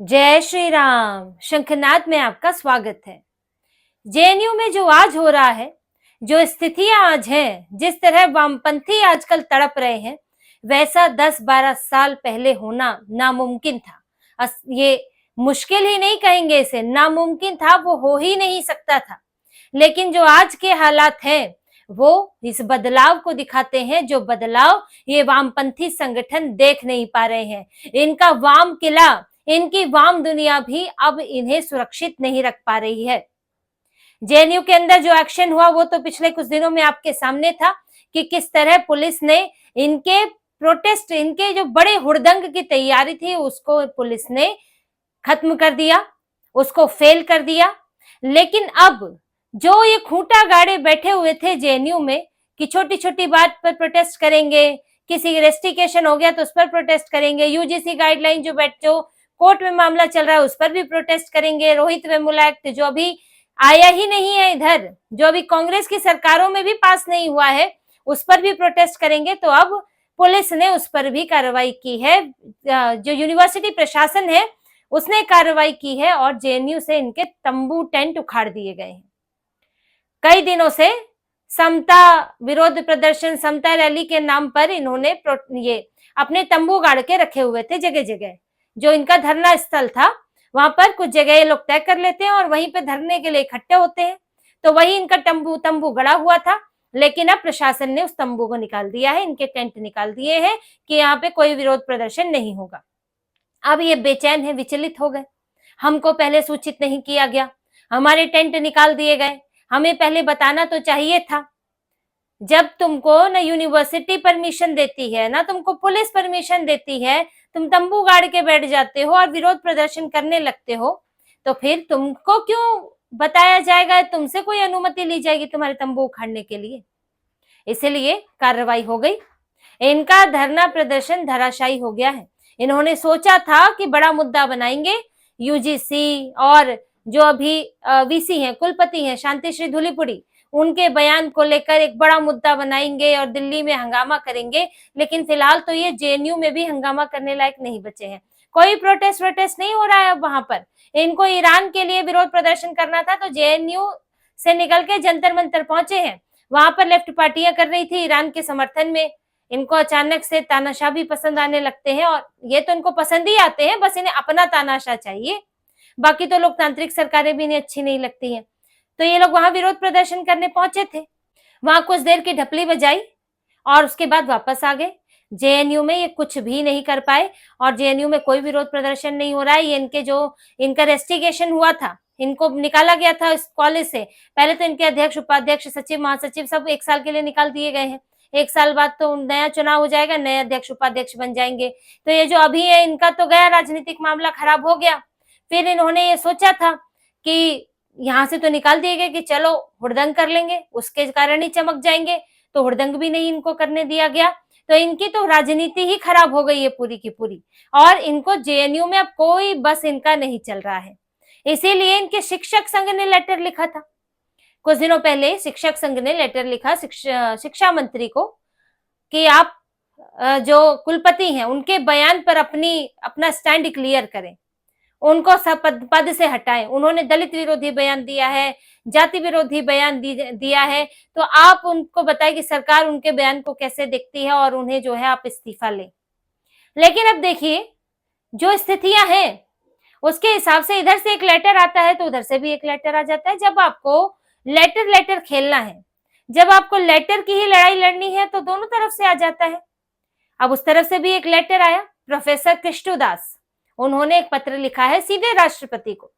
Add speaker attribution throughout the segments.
Speaker 1: जय श्री राम। शंखनाद में आपका स्वागत है। जेएनयू में जो आज हो रहा है, जो स्थितियां आज हैं, जिस तरह वामपंथी आजकल तड़प रहे हैं, वैसा 10-12 साल पहले होना नामुमकिन था। ये मुश्किल ही नहीं कहेंगे, इसे नामुमकिन था, वो हो ही नहीं सकता था। लेकिन जो आज के हालात हैं वो इस बदलाव को दिखाते हैं, जो बदलाव ये वामपंथी संगठन देख नहीं पा रहे हैं। इनका वाम किला, इनकी वाम दुनिया भी अब इन्हें सुरक्षित नहीं रख पा रही है। जेएनयू के अंदर जो एक्शन हुआ वो तो पिछले कुछ दिनों में आपके सामने था कि किस तरह पुलिस ने इनके प्रोटेस्ट, इनके जो बड़े हुड़दंग की तैयारी थी उसको पुलिस ने खत्म कर दिया, उसको फेल कर दिया। लेकिन अब जो ये खूंटा गाड़े बैठे हुए थे जेएनयू में कि छोटी छोटी बात पर प्रोटेस्ट करेंगे, किसी रेस्ट्रिक्शन हो गया तो उस पर प्रोटेस्ट करेंगे, यूजीसी गाइडलाइन जो कोर्ट में मामला चल रहा है उस पर भी प्रोटेस्ट करेंगे, रोहित वेमुला एक्ट जो अभी आया ही नहीं है इधर, जो अभी कांग्रेस की सरकारों में भी पास नहीं हुआ है, उस पर भी प्रोटेस्ट करेंगे। तो अब पुलिस ने उस पर भी कार्रवाई की है, जो यूनिवर्सिटी प्रशासन है उसने कार्रवाई की है और जेएनयू से इनके तंबू टेंट उखाड़ दिए गए हैं। कई दिनों से समता विरोध प्रदर्शन, समता रैली के नाम पर इन्होंने ये अपने तंबू गाड़ के रखे हुए थे जगह जगह। जो इनका धरना स्थल था वहां पर कुछ जगह ये लोग तय कर लेते हैं और वहीं पे धरने के लिए इकट्ठे होते हैं। तो वही इनका तंबू गड़ा हुआ था, लेकिन अब प्रशासन ने उस तंबू को निकाल दिया है, इनके टेंट निकाल दिए हैं कि यहाँ पे कोई विरोध प्रदर्शन नहीं होगा। अब ये बेचैन है, विचलित हो गए, हमको पहले सूचित नहीं किया गया, हमारे टेंट निकाल दिए गए, हमें पहले बताना तो चाहिए था। जब तुमको ना यूनिवर्सिटी परमिशन देती है, ना तुमको पुलिस परमिशन देती है, तुम तंबू गाड़ के बैठ जाते हो और विरोध प्रदर्शन करने लगते हो, तो फिर तुमको क्यों बताया जाएगा, तुमसे कोई अनुमति ली जाएगी तुम्हारे तंबू उखाड़ने के लिए? इसलिए कार्रवाई हो गई। इनका धरना प्रदर्शन धराशायी हो गया है। इन्होंने सोचा था कि बड़ा मुद्दा बनाएंगे, यूजीसी और जो अभी वीसी हैं, कुलपति हैं शांति श्री धूलीपुड़ी, उनके बयान को लेकर एक बड़ा मुद्दा बनाएंगे और दिल्ली में हंगामा करेंगे। लेकिन फिलहाल तो ये जेएनयू में भी हंगामा करने लायक नहीं बचे हैं। कोई प्रोटेस्ट नहीं हो रहा है अब वहां पर। इनको ईरान के लिए विरोध प्रदर्शन करना था तो जेएनयू से निकल के जंतर मंतर पहुंचे हैं। वहां पर लेफ्ट पार्टियां कर रही थी ईरान के समर्थन में। इनको अचानक से तानाशाह भी पसंद आने लगते हैं और ये तो इनको पसंद ही आते हैं, बस इन्हें अपना तानाशाह चाहिए। बाकी तो लोकतांत्रिक सरकारें भी इन्हें अच्छी नहीं लगती हैं। तो ये लोग वहां विरोध प्रदर्शन करने पहुंचे थे, वहां कुछ देर की ढपली बजाई और उसके बाद वापस आ गए। जेएनयू में ये कुछ भी नहीं कर पाए और जेएनयू में कोई विरोध प्रदर्शन नहीं हो रहा है। ये इनका रेस्टिगेशन हुआ था, इनको निकाला गया था इस कॉलेज से। पहले तो इनके अध्यक्ष, उपाध्यक्ष, सचिव, महासचिव सब 1 साल के लिए निकाल दिए गए हैं। 1 साल बाद तो नया चुनाव हो जाएगा, नए अध्यक्ष उपाध्यक्ष बन जाएंगे। तो ये जो अभी है इनका तो गया, राजनीतिक मामला खराब हो गया। फिर इन्होंने ये सोचा था कि यहाँ से तो निकाल दिए गए कि चलो हुड़दंग कर लेंगे, उसके कारण ही चमक जाएंगे, तो हुड़दंग भी नहीं इनको करने दिया गया। तो इनकी तो राजनीति ही खराब हो गई है पूरी की पूरी। और इनको जेएनयू में अब कोई बस इनका नहीं चल रहा है। इसीलिए इनके शिक्षक संघ ने लेटर लिखा था कुछ दिनों पहले। शिक्षक संघ ने लेटर लिखा शिक्षा मंत्री को कि आप जो कुलपति हैं उनके बयान पर अपना स्टैंड क्लियर करें, उनको पद से हटाएं। उन्होंने दलित विरोधी बयान दिया है, जाति विरोधी बयान दिया है, तो आप उनको बताएं कि सरकार उनके बयान को कैसे देखती है और उन्हें जो है आप इस्तीफा लें। लेकिन अब देखिए जो स्थितियां हैं उसके हिसाब से इधर से एक लेटर आता है तो उधर से भी एक लेटर आ जाता है। जब आपको लेटर खेलना है, जब आपको लेटर की ही लड़ाई लड़नी है तो दोनों तरफ से आ जाता है। अब उस तरफ से भी एक लेटर आया, प्रोफेसर कृष्णदास, उन्होंने एक पत्र लिखा है सीधे राष्ट्रपति को।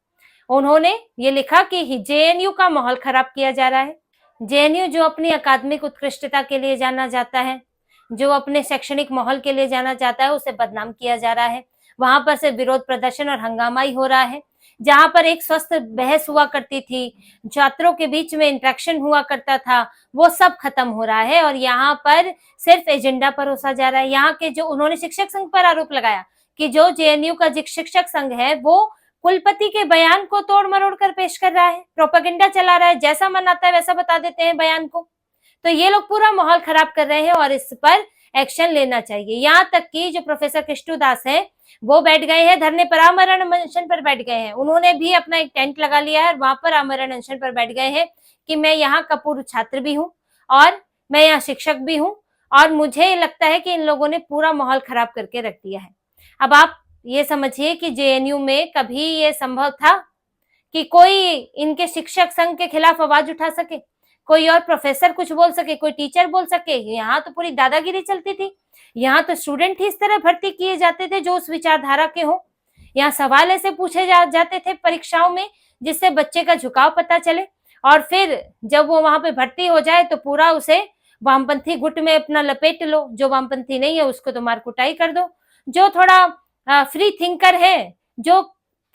Speaker 1: उन्होंने ये लिखा कि जेएनयू का माहौल खराब किया जा रहा है। जेएनयू जो अपनी अकादमिक उत्कृष्टता के लिए जाना जाता है, जो अपने शैक्षणिक माहौल के लिए जाना जाता है, उसे बदनाम किया जा रहा है। वहां पर से विरोध प्रदर्शन और हंगामा ही हो रहा है। जहां पर एक स्वस्थ बहस हुआ करती थी, छात्रों के बीच में इंटरेक्शन हुआ करता था, वो सब खत्म हो रहा है और यहाँ पर सिर्फ एजेंडा परोसा जा रहा है। यहाँ के जो उन्होंने शिक्षक संघ पर आरोप लगाया कि जो जेएनयू का शिक्षक संघ है वो कुलपति के बयान को तोड़ मरोड़ कर पेश कर रहा है, प्रोपेगेंडा चला रहा है, जैसा मन आता है वैसा बता देते हैं बयान को। तो ये लोग पूरा माहौल खराब कर रहे हैं और इस पर एक्शन लेना चाहिए। यहाँ तक कि जो प्रोफेसर कृष्णु दास है वो बैठ गए हैं धरने पर, आमरण अनशन पर बैठ गए हैं। उन्होंने भी अपना एक टेंट लगा लिया है और वहां पर आमरण अनशन पर बैठ गए हैं कि मैं यहाँ का पूर्व छात्र भी हूँ और मैं यहाँ शिक्षक भी हूँ, और मुझे लगता है कि इन लोगों ने पूरा माहौल खराब करके रख दिया है। अब आप ये समझिए कि जेएनयू में कभी ये संभव था कि कोई इनके शिक्षक संघ के खिलाफ आवाज उठा सके, कोई और प्रोफेसर कुछ बोल सके, कोई टीचर बोल सके? यहाँ तो पूरी दादागिरी चलती थी। यहाँ तो स्टूडेंट ही इस तरह भर्ती किए जाते थे जो उस विचारधारा के हो। यहाँ सवाल ऐसे पूछे जाते थे परीक्षाओं में जिससे बच्चे का झुकाव पता चले, और फिर जब वो वहां पे भर्ती हो जाए तो पूरा उसे वामपंथी गुट में अपना लपेट लो। जो वामपंथी नहीं है उसको तो मार कुटाई कर दो। जो थोड़ा फ्री थिंकर है, जो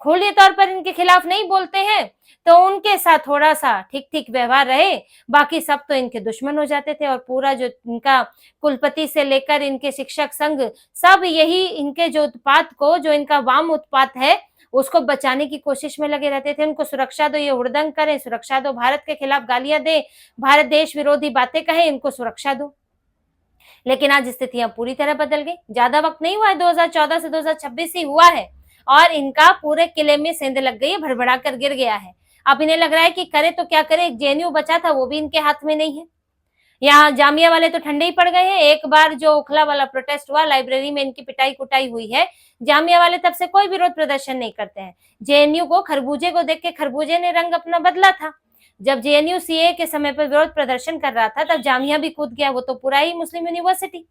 Speaker 1: खुले तौर पर इनके खिलाफ नहीं बोलते हैं, तो उनके साथ थोड़ा सा ठीक ठीक व्यवहार रहे, बाकी सब तो इनके दुश्मन हो जाते थे। और पूरा जो इनका कुलपति से लेकर इनके शिक्षक संघ, सब यही इनके जो उत्पात को, जो इनका वाम उत्पात है उसको बचाने की कोशिश में लगे रहते थे। उनको सुरक्षा दो, ये उड़दंग करें, सुरक्षा दो, भारत के खिलाफ गालियां दे, भारत देश विरोधी बातें कहें, इनको सुरक्षा दो। लेकिन आज स्थितियां पूरी तरह बदल गई। ज्यादा वक्त नहीं हुआ है, 2014 से 2026 ही हुआ है और इनका पूरे किले में सेंध लग गई है, भड़बड़ा कर गिर गया है। अब इन्हें लग रहा है कि करे तो क्या करे, एक जेएनयू बचा था वो भी इनके हाथ में नहीं है। यहाँ जामिया वाले तो ठंडे ही पड़ गए हैं। एक बार जो ओखला वाला प्रोटेस्ट हुआ, लाइब्रेरी में इनकी पिटाई कुटाई हुई है, जामिया वाले तब से कोई विरोध प्रदर्शन नहीं करते हैं। जेएनयू को, खरबूजे को देख के खरबूजे ने रंग अपना बदला था। जब जेएनयू सीए के समय पर विरोध प्रदर्शन कर रहा था तब जामिया भी कूद गया, वो तो पूरा ही मुस्लिम यूनिवर्सिटी,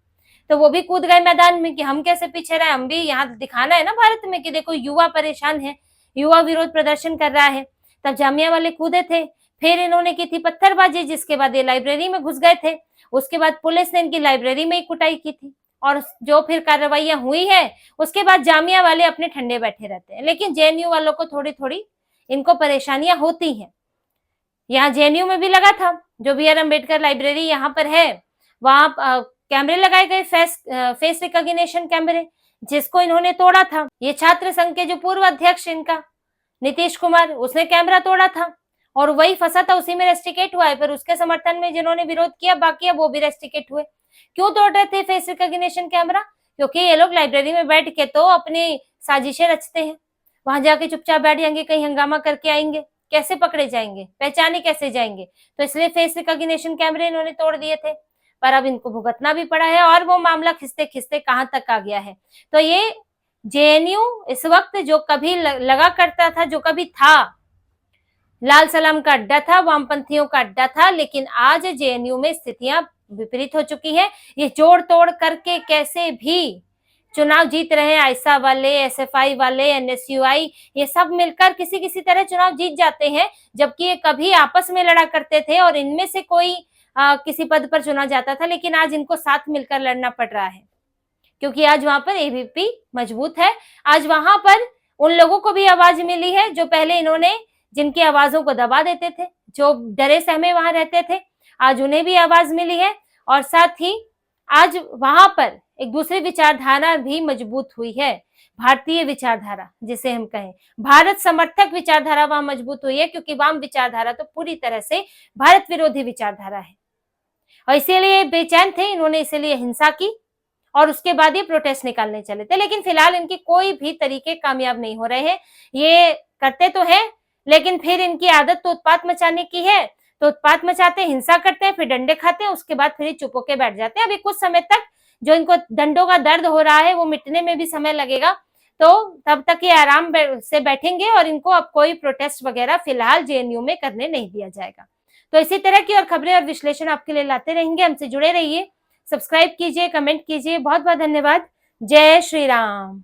Speaker 1: तो वो भी कूद गए मैदान में कि हम कैसे पीछे रहे, हम भी यहाँ दिखाना है ना भारत में कि देखो युवा परेशान है, युवा विरोध प्रदर्शन कर रहा है। तब जामिया वाले कूदे थे। फिर इन्होंने की थी पत्थरबाजी, जिसके बाद ये लाइब्रेरी में घुस गए थे। उसके बाद पुलिस ने इनकी लाइब्रेरी में ही कुटाई की थी, और जो फिर कार्रवाइयां हुई है उसके बाद जामिया वाले अपने ठंडे बैठे रहते हैं। लेकिन जेएनयू वालों को थोड़ी थोड़ी इनको परेशानियां होती हैं। यहाँ जेएनयू में भी लगा था, जो बी आर अम्बेडकर लाइब्रेरी यहाँ पर है वहां कैमरे लगाए गए, फेस रिकॉग्निशन कैमरे, जिसको इन्होंने तोड़ा था। ये छात्र संघ के जो पूर्व अध्यक्ष इनका नीतीश कुमार, उसने कैमरा तोड़ा था और वही फंसा था, उसी में रेस्टिकेट हुआ है। पर उसके समर्थन में जिन्होंने विरोध किया बाकी है वो भी रेस्टिकेट हुए। क्यों तोड़ रहे थे फेस रिकॉग्निशन कैमरा? क्योंकि ये लोग लाइब्रेरी में बैठ के तो अपनी साजिशें रचते हैं, वहां जाके चुपचाप बैठ जाएंगे, कहीं हंगामा करके आएंगे, कैसे पकड़े जाएंगे, पहचाने कैसे जाएंगे? तो इसलिए फेस रिकॉग्निशन कैमरे इन्होंने तोड़ दिए थे। पर अब इनको भुगतना भी पड़ा है और वो मामला खिसते खिसते कहां तक आ गया है। तो ये जेएनयू इस वक्त जो कभी लगा करता था, जो कभी था लाल सलाम का अड्डा था, वामपंथियों का अड्डा था, लेकिन आज जेएनयू में स्थितियां विपरीत हो चुकी है। ये जोड़ तोड़ करके कैसे भी चुनाव जीत रहे हैं। आयसा वाले, एसएफआई वाले, एनएसयूआई, ये सब मिलकर किसी किसी तरह चुनाव जीत जाते हैं, जबकि ये कभी आपस में लड़ा करते थे और इनमें से कोई किसी पद पर चुना जाता था। लेकिन आज इनको साथ मिलकर लड़ना पड़ रहा है, क्योंकि आज वहां पर एबीपी मजबूत है। आज वहां पर उन लोगों को भी आवाज मिली है जो पहले इन्होंने, जिनकी आवाजों को दबा देते थे, जो डरे सहमे वहां रहते थे, आज उन्हें भी आवाज मिली है। और साथ ही आज वहां पर एक दूसरी विचारधारा भी मजबूत हुई है, भारतीय विचारधारा जिसे हम कहें, भारत समर्थक विचारधारा वहां मजबूत हुई है, क्योंकि वाम विचारधारा तो पूरी तरह से भारत विरोधी विचारधारा है। और इसीलिए बेचैन थे, इन्होंने इसीलिए हिंसा की और उसके बाद ये प्रोटेस्ट निकालने चले थे। लेकिन फिलहाल इनकी कोई भी तरीके कामयाब नहीं हो रहे हैं। ये करते तो है, लेकिन फिर इनकी आदत तो उत्पात मचाने की है, तो उत्पात मचाते, हिंसा करते हैं, फिर डंडे खाते हैं, उसके बाद फिर चुप होके बैठ जाते हैं। अभी कुछ समय तक जो इनको डंडों का दर्द हो रहा है वो मिटने में भी समय लगेगा, तो तब तक ये आराम से बैठेंगे और इनको अब कोई प्रोटेस्ट वगैरह फिलहाल जेएनयू में करने नहीं दिया जाएगा। तो इसी तरह की और खबरें और विश्लेषण आपके लिए लाते रहेंगे। हमसे जुड़े रहिए, सब्सक्राइब कीजिए, कमेंट कीजिए। बहुत बहुत धन्यवाद। जय श्री राम।